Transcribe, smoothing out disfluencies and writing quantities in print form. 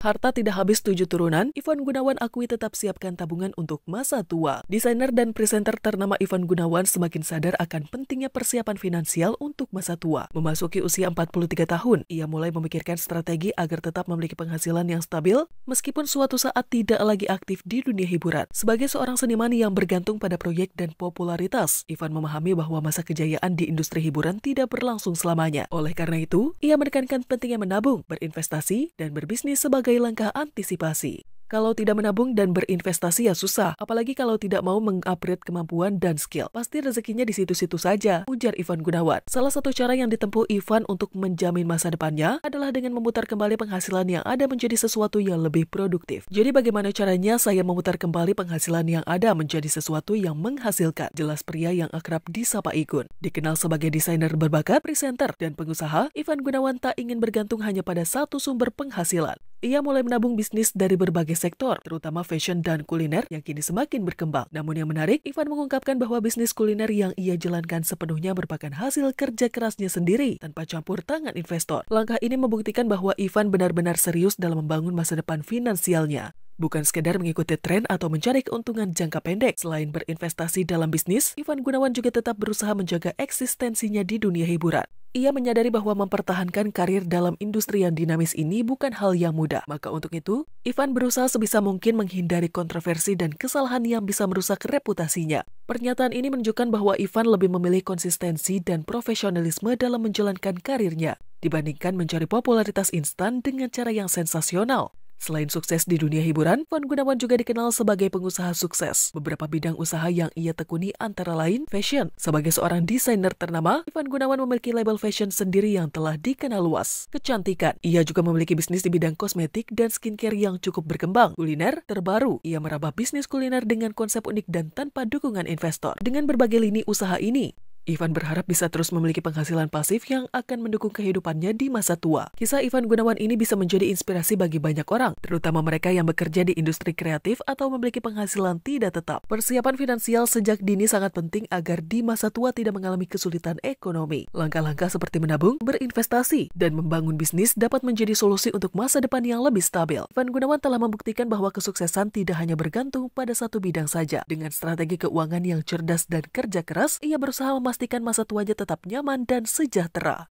Harta tidak habis 7 turunan, Ivan Gunawan akui tetap siapkan tabungan untuk masa tua. Desainer dan presenter ternama Ivan Gunawan semakin sadar akan pentingnya persiapan finansial untuk masa tua. Memasuki usia 43 tahun, ia mulai memikirkan strategi agar tetap memiliki penghasilan yang stabil, meskipun suatu saat tidak lagi aktif di dunia hiburan. Sebagai seorang seniman yang bergantung pada proyek dan popularitas, Ivan memahami bahwa masa kejayaan di industri hiburan tidak berlangsung selamanya. Oleh karena itu, ia menekankan pentingnya menabung, berinvestasi, dan berbisnis sebagai langkah antisipasi. Kalau tidak menabung dan berinvestasi ya susah, apalagi kalau tidak mau mengupgrade kemampuan dan skill. Pasti rezekinya di situ-situ saja, ujar Ivan Gunawan. Salah satu cara yang ditempuh Ivan untuk menjamin masa depannya adalah dengan memutar kembali penghasilan yang ada menjadi sesuatu yang lebih produktif. Jadi bagaimana caranya saya memutar kembali penghasilan yang ada menjadi sesuatu yang menghasilkan? Jelas pria yang akrab disapa Igun. Dikenal sebagai desainer berbakat, presenter, dan pengusaha, Ivan Gunawan tak ingin bergantung hanya pada satu sumber penghasilan. Ia mulai menabung bisnis dari berbagai sektor, terutama fashion dan kuliner yang kini semakin berkembang. Namun yang menarik, Ivan mengungkapkan bahwa bisnis kuliner yang ia jalankan sepenuhnya merupakan hasil kerja kerasnya sendiri, tanpa campur tangan investor. Langkah ini membuktikan bahwa Ivan benar-benar serius dalam membangun masa depan finansialnya. Bukan sekedar mengikuti tren atau mencari keuntungan jangka pendek. Selain berinvestasi dalam bisnis, Ivan Gunawan juga tetap berusaha menjaga eksistensinya di dunia hiburan. Ia menyadari bahwa mempertahankan karir dalam industri yang dinamis ini bukan hal yang mudah. Maka untuk itu, Ivan berusaha sebisa mungkin menghindari kontroversi dan kesalahan yang bisa merusak reputasinya. Pernyataan ini menunjukkan bahwa Ivan lebih memilih konsistensi dan profesionalisme dalam menjalankan karirnya, dibandingkan mencari popularitas instan dengan cara yang sensasional. Selain sukses di dunia hiburan, Ivan Gunawan juga dikenal sebagai pengusaha sukses. Beberapa bidang usaha yang ia tekuni antara lain fashion. Sebagai seorang desainer ternama, Ivan Gunawan memiliki label fashion sendiri yang telah dikenal luas. Kecantikan, ia juga memiliki bisnis di bidang kosmetik dan skincare yang cukup berkembang. Kuliner, terbaru, ia merambah bisnis kuliner dengan konsep unik dan tanpa dukungan investor. Dengan berbagai lini usaha ini, Ivan berharap bisa terus memiliki penghasilan pasif yang akan mendukung kehidupannya di masa tua. Kisah Ivan Gunawan ini bisa menjadi inspirasi bagi banyak orang, terutama mereka yang bekerja di industri kreatif atau memiliki penghasilan tidak tetap. Persiapan finansial sejak dini sangat penting agar di masa tua tidak mengalami kesulitan ekonomi. Langkah-langkah seperti menabung, berinvestasi, dan membangun bisnis dapat menjadi solusi untuk masa depan yang lebih stabil. Ivan Gunawan telah membuktikan bahwa kesuksesan tidak hanya bergantung pada satu bidang saja. Dengan strategi keuangan yang cerdas dan kerja keras, ia berusaha memastikan masa tuanya tetap nyaman dan sejahtera.